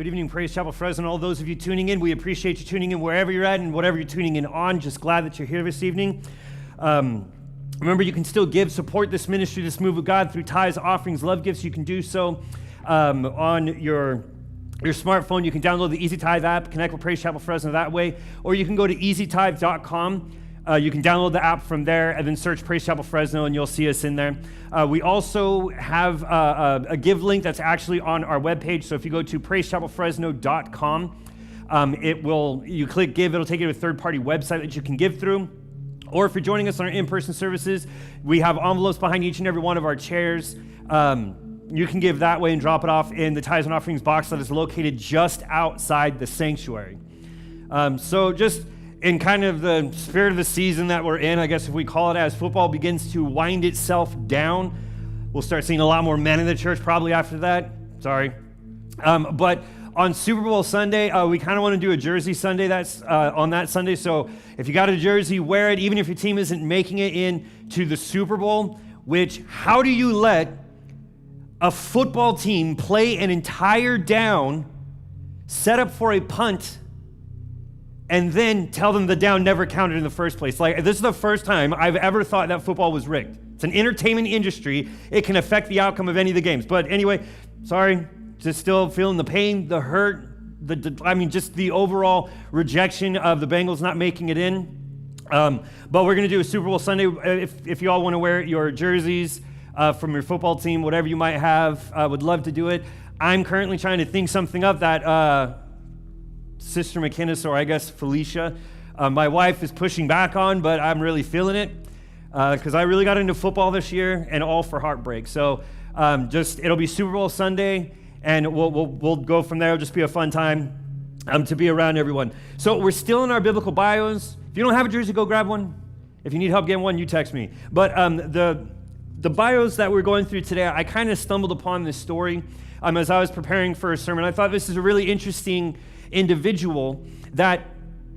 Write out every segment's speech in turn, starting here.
Good evening, Praise Chapel Fresno, and all those of you tuning in. We appreciate you tuning in wherever you're at and whatever you're tuning in on. Just glad that you're here this evening. Remember, you can still support this ministry, this move of God through tithes, offerings, love gifts. You can do so on your smartphone. You can download the Easy Tithe app, connect with Praise Chapel Fresno that way, or you can go to easytithe.com. You can download the app from there and then search Praise Chapel Fresno and you'll see us in there. We also have a give link that's actually on our webpage. So if you go to praisechapelfresno.com, you click give, it'll take you to a third-party website that you can give through. Or if you're joining us on our in-person services, we have envelopes behind each and every one of our chairs. You can give that way and drop it off in the tithes and offerings box that is located just outside the sanctuary. So just in kind of the spirit of the season that we're in, I guess if we call it, as football begins to wind itself down, we'll start seeing a lot more men in the church probably after that. Sorry. But on Super Bowl Sunday, we kind of want to do a jersey Sunday that's on that Sunday. So if you got a jersey, wear it, even if your team isn't making it into the Super Bowl, which how do you let a football team play an entire down, set up for a punt, and then tell them the down never counted in the first place? Like, this is the first time I've ever thought that football was rigged. It's an entertainment industry. It can affect the outcome of any of the games. But anyway, sorry, just still feeling the pain, the hurt, just the overall rejection of the Bengals not making it in. But we're going to do a Super Bowl Sunday. If you all want to wear your jerseys from your football team, whatever you might have, I would love to do it. I'm currently trying to think something up that Sister McKinnis, or I guess Felicia, my wife, is pushing back on, but I'm really feeling it because I really got into football this year, and all for heartbreak. So it'll be Super Bowl Sunday, and we'll go from there. It'll just be a fun time to be around everyone. So we're still in our biblical bios. If you don't have a jersey, go grab one. If you need help getting one, you text me. But the bios that we're going through today, I kind of stumbled upon this story as I was preparing for a sermon. I thought this is a really interesting individual that,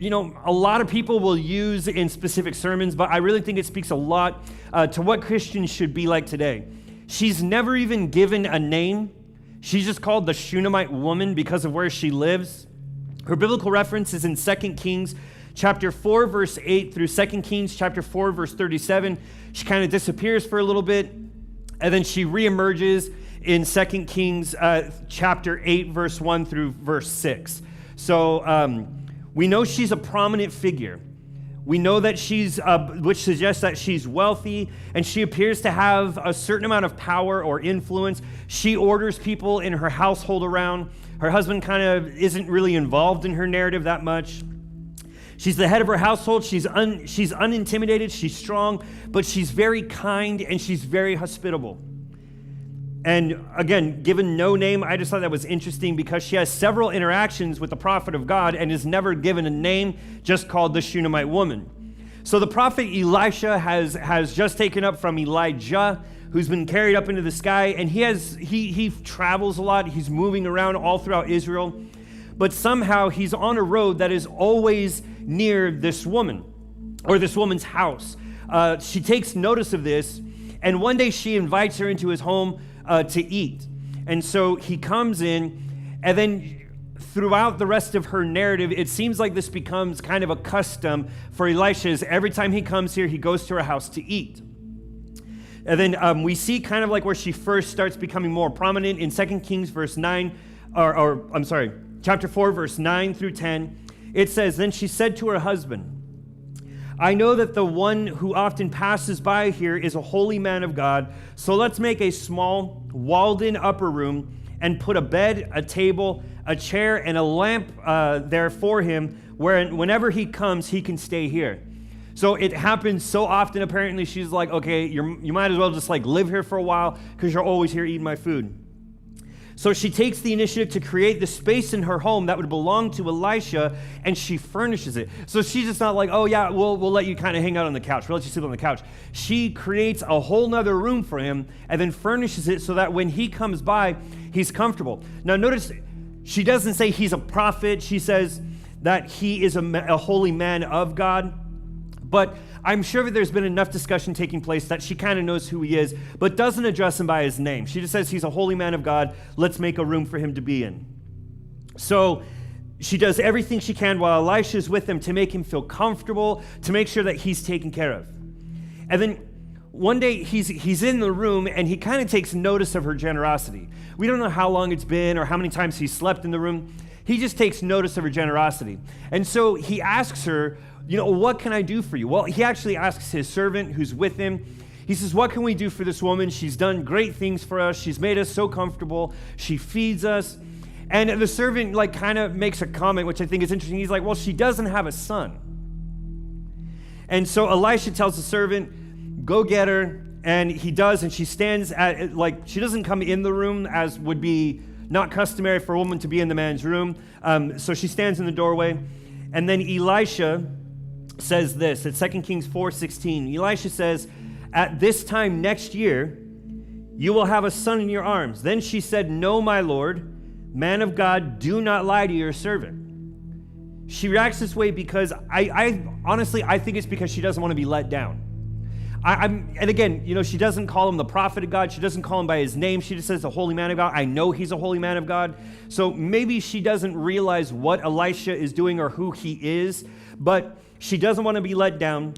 a lot of people will use in specific sermons, but I really think it speaks a lot to what Christians should be like today. She's never even given a name. She's just called the Shunammite woman because of where she lives. Her biblical reference is in 2 Kings chapter 4, verse 8 through 2 Kings chapter 4, verse 37. She kind of disappears for a little bit, and then she reemerges in 2 Kings chapter 8, verse 1 through verse 6. So we know she's a prominent figure. We know that which suggests that she's wealthy, and she appears to have a certain amount of power or influence. She orders people in her household around. Her husband kind of isn't really involved in her narrative that much. She's the head of her household. She's unintimidated. She's strong, but she's very kind, and she's very hospitable. And again, given no name, I just thought that was interesting because she has several interactions with the prophet of God and is never given a name, just called the Shunammite woman. So the prophet Elisha has just taken up from Elijah, who's been carried up into the sky, and he travels a lot. He's moving around all throughout Israel, but somehow he's on a road that is always near this woman, or this woman's house. She takes notice of this, and one day she invites her into his home to eat. And so he comes in, and then throughout the rest of her narrative, it seems like this becomes kind of a custom for Elisha. Is every time he comes here, he goes to her house to eat. And then we see kind of like where she first starts becoming more prominent in 2 Kings chapter 4, verse 9 through 10. It says, "Then she said to her husband, I know that the one who often passes by here is a holy man of God, so let's make a small walled-in upper room and put a bed, a table, a chair, and a lamp there for him, where whenever he comes, he can stay here." So it happens so often, apparently. She's like, okay, you might as well just like live here for a while because you're always here eating my food. So she takes the initiative to create the space in her home that would belong to Elisha, and she furnishes it. So she's just not like, oh yeah, we'll let you kind of hang out on the couch. We'll let you sleep on the couch. She creates a whole nother room for him and then furnishes it so that when he comes by, he's comfortable. Now notice, she doesn't say he's a prophet. She says that he is a holy man of God. But I'm sure that there's been enough discussion taking place that she kind of knows who he is, but doesn't address him by his name. She just says he's a holy man of God. Let's make a room for him to be in. So she does everything she can while Elisha's with him to make him feel comfortable, to make sure that he's taken care of. And then one day he's in the room and he kind of takes notice of her generosity. We don't know how long it's been or how many times he slept in the room. He just takes notice of her generosity. And so he asks her, what can I do for you? Well, he actually asks his servant who's with him. He says, what can we do for this woman? She's done great things for us. She's made us so comfortable. She feeds us. And the servant kind of makes a comment, which I think is interesting. He's like, well, she doesn't have a son. And so Elisha tells the servant, go get her. And he does, and she stands at, she doesn't come in the room as would be not customary for a woman to be in the man's room. So she stands in the doorway. And then Elisha says this, at 2 Kings 4:16. Elisha says, at this time next year, you will have a son in your arms. Then she said, no, my Lord, man of God, do not lie to your servant. She reacts this way because I honestly think it's because she doesn't want to be let down. And again, she doesn't call him the prophet of God. She doesn't call him by his name. She just says the holy man of God. I know he's a holy man of God. So maybe she doesn't realize what Elisha is doing or who he is, but she doesn't want to be let down.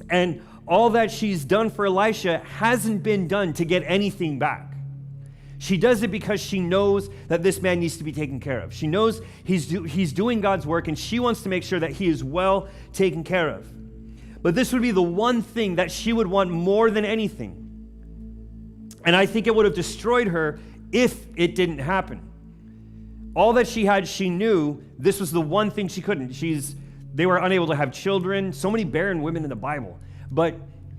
And all that she's done for Elisha hasn't been done to get anything back. She does it because she knows that this man needs to be taken care of. She knows he's doing God's work, and she wants to make sure that he is well taken care of. But this would be the one thing that she would want more than anything. And I think it would have destroyed her if it didn't happen. All that she had, she knew this was the one thing she couldn't. They were unable to have children. So many barren women in the Bible. But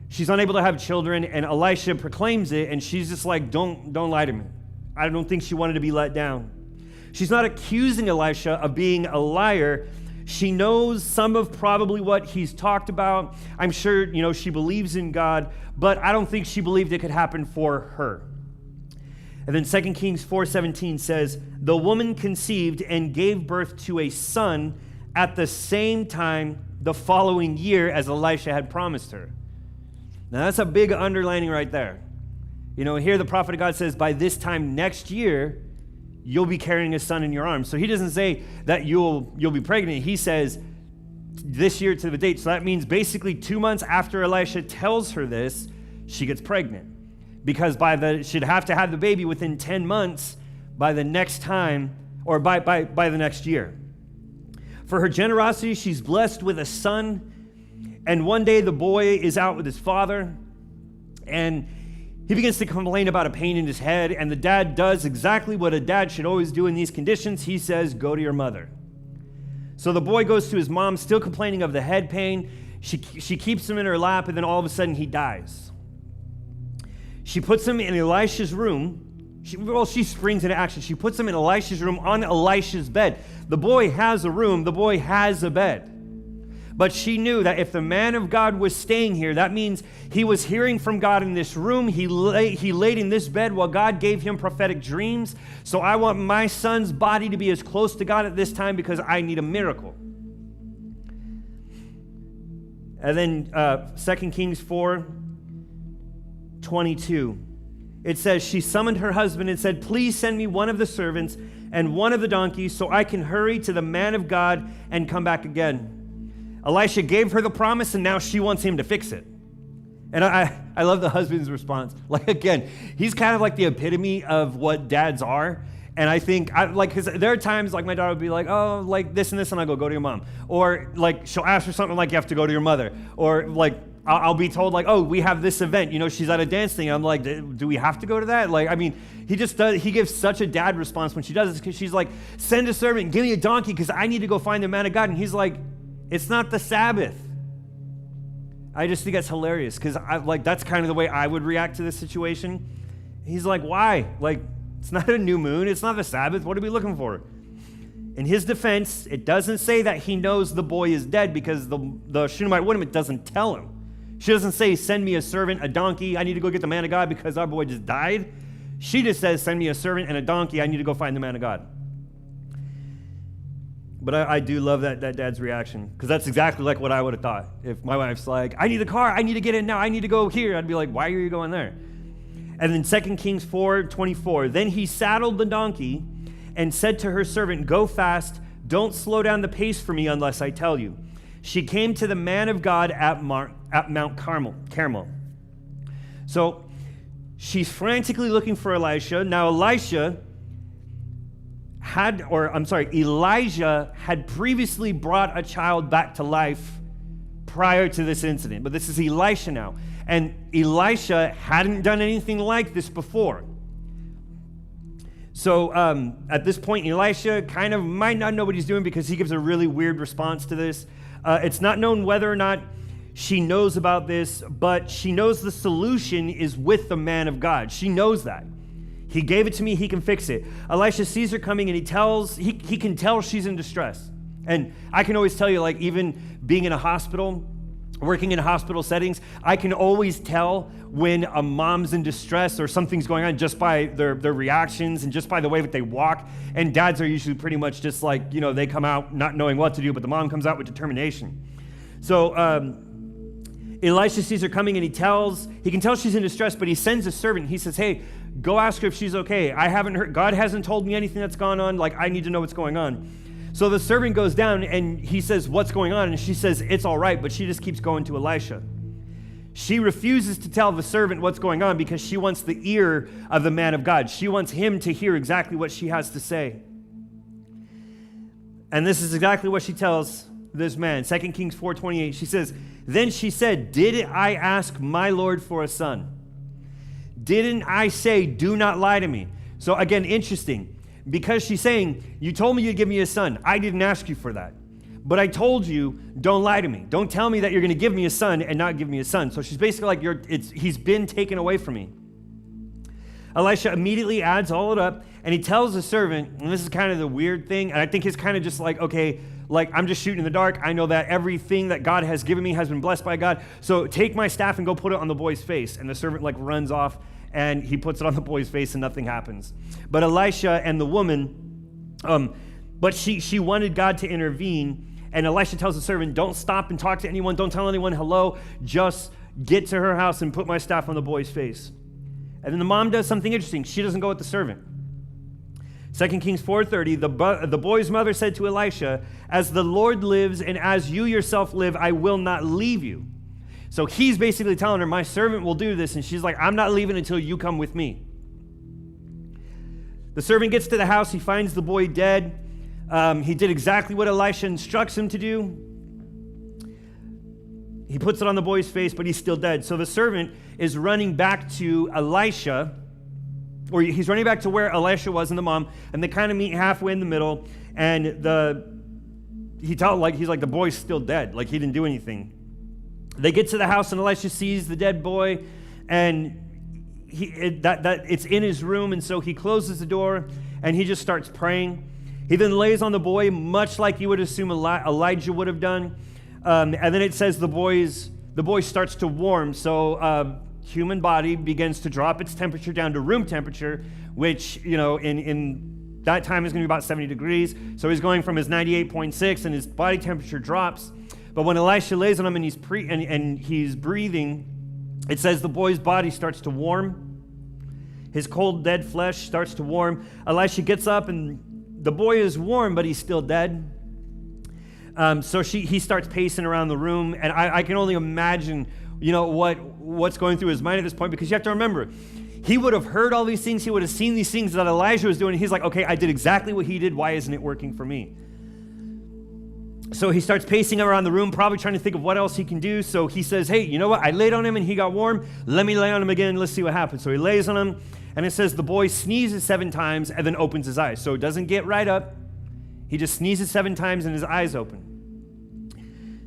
she's unable to have children, and Elisha proclaims it, and she's just like, don't lie to me. I don't think she wanted to be let down. She's not accusing Elisha of being a liar. She knows some of probably what he's talked about. I'm sure, she believes in God, but I don't think she believed it could happen for her. And then 2 Kings 4:17 says, the woman conceived and gave birth to a son at the same time the following year as Elisha had promised her. Now that's a big underlining right there. Here the prophet of God says, by this time next year, you'll be carrying a son in your arms. So he doesn't say that you'll be pregnant. He says this year to the date. So that means basically 2 months after Elisha tells her this, she gets pregnant. Because she'd have to have the baby within 10 months by the next time, or by the next year. For her generosity, she's blessed with a son. And one day the boy is out with his father, and he begins to complain about a pain in his head, and the dad does exactly what a dad should always do in these conditions. He says, go to your mother. So the boy goes to his mom, still complaining of the head pain. She keeps him in her lap, and then all of a sudden he dies. She puts him in Elisha's room. She springs into action. She puts him in Elisha's room on Elisha's bed. The boy has a room. The boy has a bed. But she knew that if the man of God was staying here, that means he was hearing from God in this room. He laid in this bed while God gave him prophetic dreams. So I want my son's body to be as close to God at this time because I need a miracle. And then 2 Kings 4:22. It says, she summoned her husband and said, please send me one of the servants and one of the donkeys so I can hurry to the man of God and come back again. Elisha gave her the promise, and now she wants him to fix it. And I love the husband's response. Again, he's kind of like the epitome of what dads are. And I think, because there are times my daughter would be like, oh, this and this, and I go to your mom. Or she'll ask for something you have to go to your mother. Or I'll be told oh, we have this event, she's at a dance thing. I'm like, do we have to go to that? He just does, he gives such a dad response when she does this, because she's like, send a servant, give me a donkey, because I need to go find the man of God. And he's like, it's not the Sabbath. I just think that's hilarious, because that's kind of the way I would react to this situation. He's like, why? It's not a new moon. It's not the Sabbath. What are we looking for? In his defense, it doesn't say that he knows the boy is dead, because the Shunammite woman doesn't tell him. She doesn't say, send me a servant, a donkey. I need to go get the man of God because our boy just died. She just says, send me a servant and a donkey. I need to go find the man of God. But I do love that dad's reaction, because that's exactly what I would have thought. If my wife's like, I need a car, I need to get in now, I need to go here, I'd be like, why are you going there? And then 2 Kings 4:24, then he saddled the donkey and said to her servant, "Go fast, don't slow down the pace for me unless I tell you." She came to the man of God at Mount Carmel. So she's frantically looking for Elisha. Now Elijah had previously brought a child back to life prior to this incident, but this is Elisha now. And Elisha hadn't done anything like this before. So at this point, Elisha kind of might not know what he's doing because he gives a really weird response to this. It's not known whether or not she knows about this, but she knows the solution is with the man of God. She knows that. He gave it to me, he can fix it. Elisha sees her coming and he can tell she's in distress. And I can always tell you, like, even being in a hospital, working in hospital settings, I can always tell when a mom's in distress or something's going on just by their reactions and just by the way that they walk. And dads are usually pretty much just like, they come out not knowing what to do, but the mom comes out with determination. So Elisha sees her coming and he can tell she's in distress, but he sends a servant. He says, "Hey, go ask her if she's okay. I haven't heard, God hasn't told me anything that's gone on. Like, I need to know what's going on." So the servant goes down and he says, "What's going on?" And she says, "It's all right," but she just keeps going to Elisha. She refuses to tell the servant what's going on because she wants the ear of the man of God. She wants him to hear exactly what she has to say. And this is exactly what she tells this man. 2 Kings 4:28, she says, "Then she said, 'Did I ask my Lord for a son? Didn't I say, do not lie to me?'" So again, interesting. Because she's saying, "You told me you'd give me a son. I didn't ask you for that. But I told you, don't lie to me. Don't tell me that you're going to give me a son and not give me a son." So she's basically like, he's been taken away from me. Elisha immediately adds all it up, and he tells the servant, and this is kind of the weird thing, and I think it's kind of just like, okay, like, I'm just shooting in the dark. I know that everything that God has given me has been blessed by God. So take my staff and go put it on the boy's face. And the servant runs off, and he puts it on the boy's face, and nothing happens. But Elisha and the woman, but she wanted God to intervene. And Elisha tells the servant, "Don't stop and talk to anyone. Don't tell anyone hello. Just get to her house and put my staff on the boy's face." And then the mom does something interesting. She doesn't go with the servant. 2 Kings 4:30, the boy's mother said to Elisha, "As the Lord lives and as you yourself live, I will not leave you." So he's basically telling her, "My servant will do this." And she's like, "I'm not leaving until you come with me." The servant gets to the house. He finds the boy dead. He did exactly what Elisha instructs him to do. He puts it on the boy's face, but he's still dead. So the servant is running back to Elisha, or he's running back to where Elisha was and the mom, and they kind of meet halfway in the middle. And he's like, the boy's still dead. Like, he didn't do anything. They get to the house, and Elisha sees the dead boy, and it's in his room, and so he closes the door, and he just starts praying. He then lays on the boy, much like you would assume Elijah would have done. And then it says the boy starts to warm. So human body begins to drop its temperature down to room temperature, which, in that time is going to be about 70 degrees. So he's going from his 98.6, and his body temperature drops. But when Elisha lays on him and he's breathing, it says the boy's body starts to warm. His cold, dead flesh starts to warm. Elisha gets up, and the boy is warm, but he's still dead. So he starts pacing around the room, and I can only imagine, what's going through his mind at this point, because you have to remember, he would have heard all these things. He would have seen these things that Elijah was doing. And he's like, okay, I did exactly what he did. Why isn't it working for me? So he starts pacing around the room, probably trying to think of what else he can do. So he says, hey, you know what? I laid on him and he got warm. Let me lay on him again. Let's see what happens. So he lays on him, and it says the boy sneezes 7 times and then opens his eyes. So it doesn't get right up. He just sneezes 7 times and his eyes open.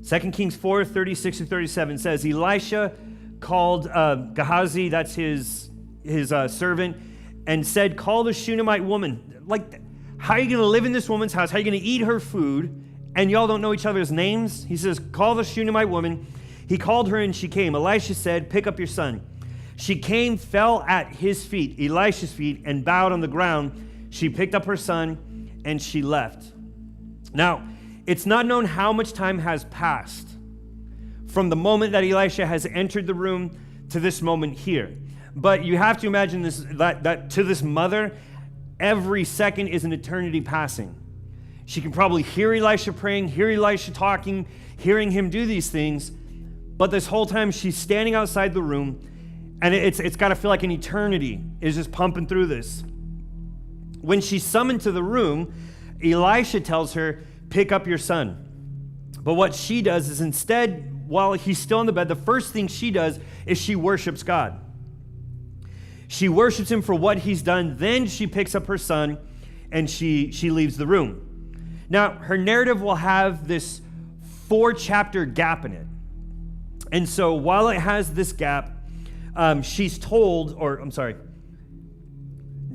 2 Kings 4:36-37 says, Elisha called Gehazi, that's his servant, and said, call the Shunammite woman. Like, how are you going to live in this woman's house? How are you going to eat her food? And y'all don't know each other's names? He says, call the Shunammite woman. He called her and she came. Elisha said, pick up your son. She came, fell at his feet, Elisha's feet, and bowed on the ground. She picked up her son and she left. Now, it's not known how much time has passed from the moment that Elisha has entered the room to this moment here. But you have to imagine this, that to this mother, every second is an eternity passing. She can probably hear Elisha praying, hear Elisha talking, hearing him do these things, but this whole time she's standing outside the room, and it's got to feel like an eternity is just pumping through this. When she's summoned to the room, Elisha tells her, pick up your son. But what she does is instead, while he's still in the bed, the first thing she does is she worships God. She worships him for what he's done. Then she picks up her son and she leaves the room. Now, her narrative will have this 4-chapter gap in it. And so while it has this gap, she's told,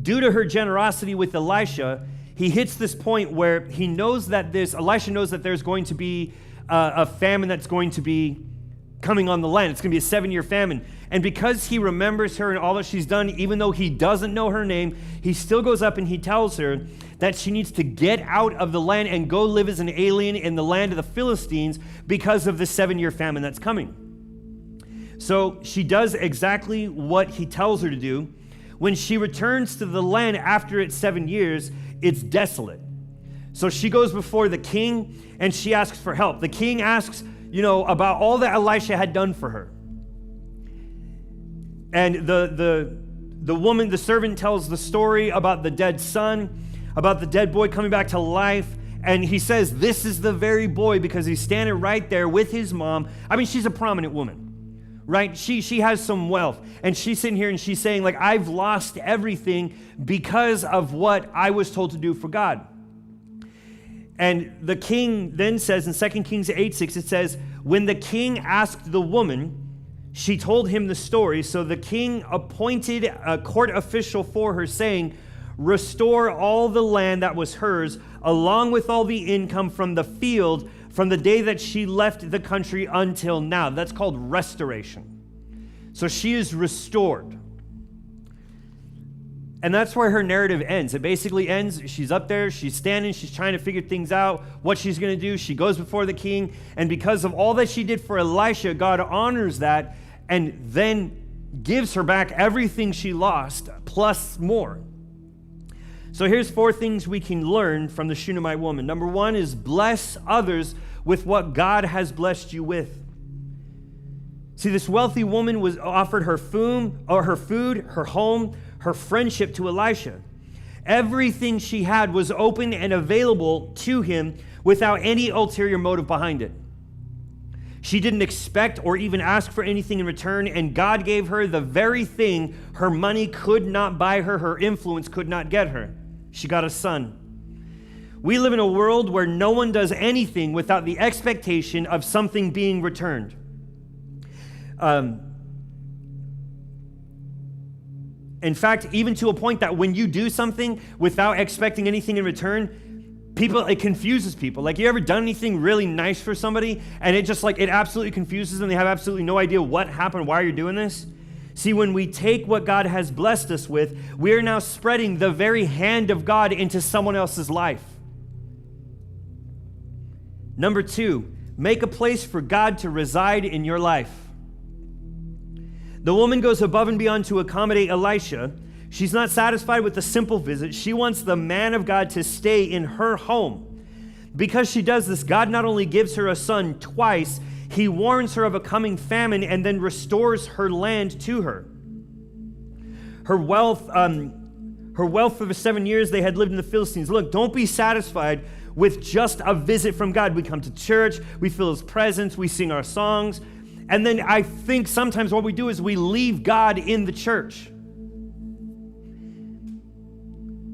due to her generosity with Elisha, he hits this point where he knows that Elisha knows that there's going to be a famine that's going to be coming on the land. It's going to be a 7-year famine. And because he remembers her and all that she's done, even though he doesn't know her name, he still goes up and he tells her that she needs to get out of the land and go live as an alien in the land of the Philistines because of the 7-year famine that's coming. So she does exactly what he tells her to do. When she returns to the land after its 7 years, it's desolate. So she goes before the king and she asks for help. The king asks, about all that Elisha had done for her. And the woman, the servant, tells the story about the dead son, about the dead boy coming back to life. And he says, this is the very boy, because he's standing right there with his mom. I mean, she's a prominent woman, right? She has some wealth. And she's sitting here and she's saying, I've lost everything because of what I was told to do for God. And the king then says in 2 Kings 8:6, it says, when the king asked the woman, she told him the story. So the king appointed a court official for her, saying, restore all the land that was hers, along with all the income from the field, from the day that she left the country until now. That's called restoration. So she is restored. And that's where her narrative ends. It basically ends, she's up there, she's standing, she's trying to figure things out, what she's going to do. She goes before the king, and because of all that she did for Elisha, God honors that and then gives her back everything she lost, plus more. So here's 4 things we can learn from the Shunammite woman. Number 1 is bless others with what God has blessed you with. See, this wealthy woman was offered her food, her home, her friendship to Elisha. Everything she had was open and available to him without any ulterior motive behind it. She didn't expect or even ask for anything in return, and God gave her the very thing her money could not buy her, her influence could not get her. She got a son. We live in a world where no one does anything without the expectation of something being returned. In fact, even to a point that when you do something without expecting anything in return, it confuses people. You ever done anything really nice for somebody and it absolutely confuses them? They have absolutely no idea what happened, why you're doing this. See, when we take what God has blessed us with, we are now spreading the very hand of God into someone else's life. Number 2, make a place for God to reside in your life. The woman goes above and beyond to accommodate Elisha. She's not satisfied with the simple visit. She wants the man of God to stay in her home. Because she does this, God not only gives her a son twice, he warns her of a coming famine and then restores her land to her. Her wealth for the 7 years they had lived in the Philistines. Look, don't be satisfied with just a visit from God. We come to church, we feel his presence, we sing our songs. And then I think sometimes what we do is we leave God in the church.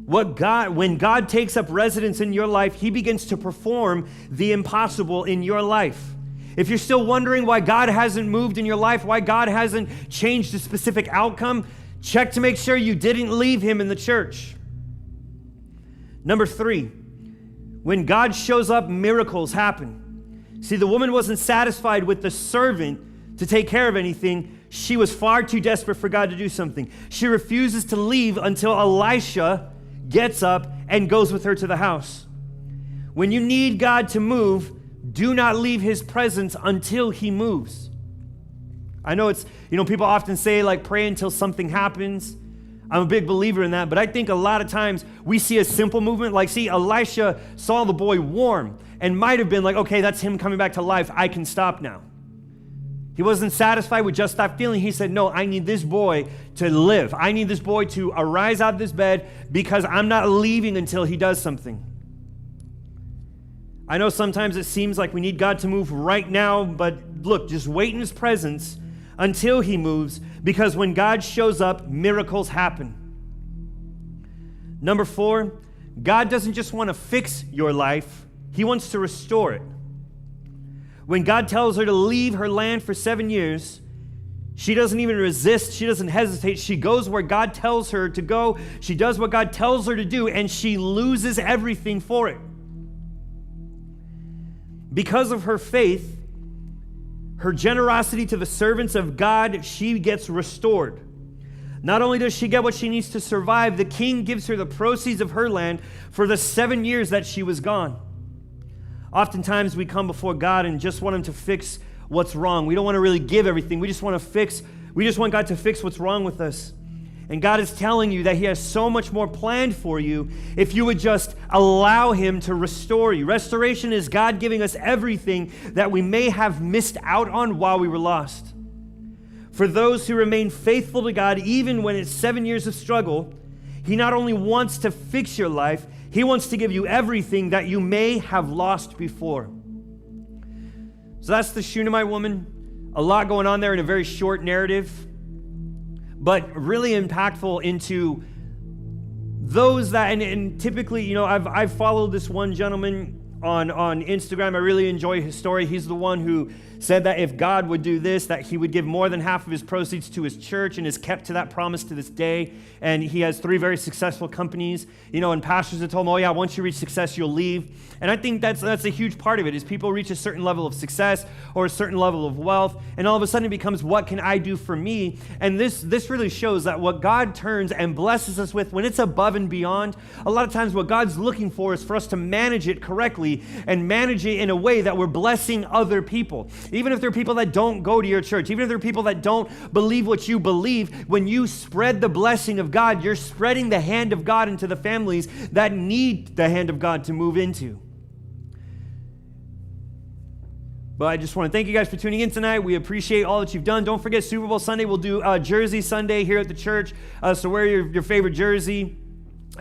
When God takes up residence in your life, he begins to perform the impossible in your life. If you're still wondering why God hasn't moved in your life, why God hasn't changed a specific outcome, check to make sure you didn't leave him in the church. Number 3, when God shows up, miracles happen. See, the woman wasn't satisfied with the servant to take care of anything. She was far too desperate for God to do something. She refuses to leave until Elisha gets up and goes with her to the house. When you need God to move, do not leave his presence until he moves. I know people often say pray until something happens. I'm a big believer in that, but I think a lot of times we see a simple movement. Like, see, Elisha saw the boy warm and might have been like, okay, that's him coming back to life. I can stop now. He wasn't satisfied with just that feeling. He said, no, I need this boy to live. I need this boy to arise out of this bed because I'm not leaving until he does something. I know sometimes it seems like we need God to move right now, but look, just wait in his presence until he moves, because when God shows up, miracles happen. Number 4, God doesn't just want to fix your life, he wants to restore it. When God tells her to leave her land for 7 years, she doesn't even resist, she doesn't hesitate. She goes where God tells her to go, she does what God tells her to do, and she loses everything for it. Because of her faith, her generosity to the servants of God, she gets restored. Not only does she get what she needs to survive, the king gives her the proceeds of her land for the 7 years that she was gone. Oftentimes we come before God and just want him to fix what's wrong. We don't want to really give everything. We just want God to fix what's wrong with us. And God is telling you that he has so much more planned for you if you would just allow him to restore you. Restoration is God giving us everything that we may have missed out on while we were lost. For those who remain faithful to God, even when it's 7 years of struggle, he not only wants to fix your life, he wants to give you everything that you may have lost before. So that's the Shunammite woman. A lot going on there in a very short narrative, but really impactful into those that, and typically, I've followed this one gentleman on Instagram. I really enjoy his story. He's the one who said that if God would do this, that he would give more than half of his proceeds to his church, and has kept to that promise to this day. And he has 3 very successful companies, and pastors have told him, oh yeah, once you reach success, you'll leave. And I think that's a huge part of it, is people reach a certain level of success or a certain level of wealth, and all of a sudden it becomes, what can I do for me? And this really shows that what God turns and blesses us with, when it's above and beyond, a lot of times what God's looking for is for us to manage it correctly and manage it in a way that we're blessing other people. Even if there are people that don't go to your church, even if there are people that don't believe what you believe, when you spread the blessing of God, you're spreading the hand of God into the families that need the hand of God to move into. But I just want to thank you guys for tuning in tonight. We appreciate all that you've done. Don't forget, Super Bowl Sunday, we'll do Jersey Sunday here at the church. So wear your favorite jersey.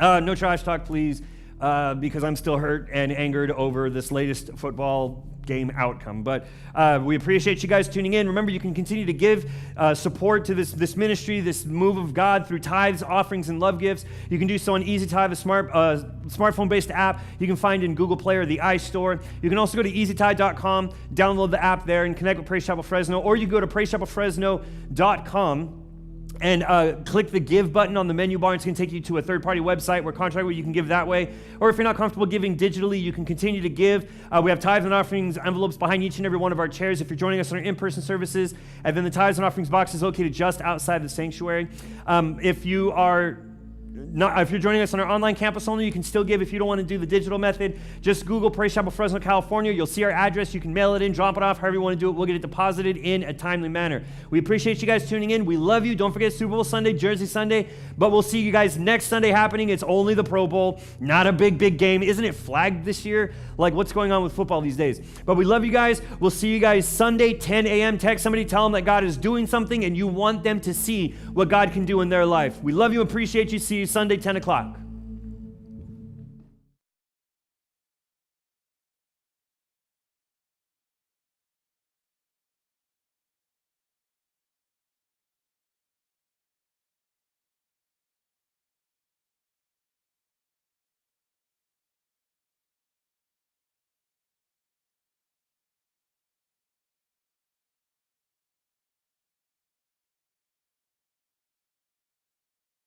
No trash talk, please, because I'm still hurt and angered over this latest football game outcome. But we appreciate you guys tuning in. Remember, you can continue to give support to this ministry, this move of God, through tithes, offerings, and love gifts. You can do so on Easy Tithe, a smartphone-based app you can find in Google Play or the iStore. You can also go to easytithe.com, download the app there, and connect with Praise Chapel Fresno, or you go to praisechapelfresno.com and click the give button on the menu bar. It's going to take you to a third-party website where you can give that way. Or if you're not comfortable giving digitally, you can continue to give. We have tithes and offerings envelopes behind each and every one of our chairs if you're joining us on our in-person services. And then the tithes and offerings box is located just outside the sanctuary. If you're joining us on our online campus only, you can still give if you don't want to do the digital method. Just Google Praise Chapel Fresno, California. You'll see our address. You can mail it in, drop it off, however you want to do it. We'll get it deposited in a timely manner. We appreciate you guys tuning in. We love you. Don't forget Super Bowl Sunday, Jersey Sunday. But we'll see you guys next Sunday happening. It's only the Pro Bowl, not a big game. Isn't it flagged this year? Like, what's going on with football these days? But we love you guys. We'll see you guys Sunday, 10 a.m. Text somebody, tell them that God is doing something and you want them to see what God can do in their life. We love you, appreciate you. See you Sunday, 10 o'clock.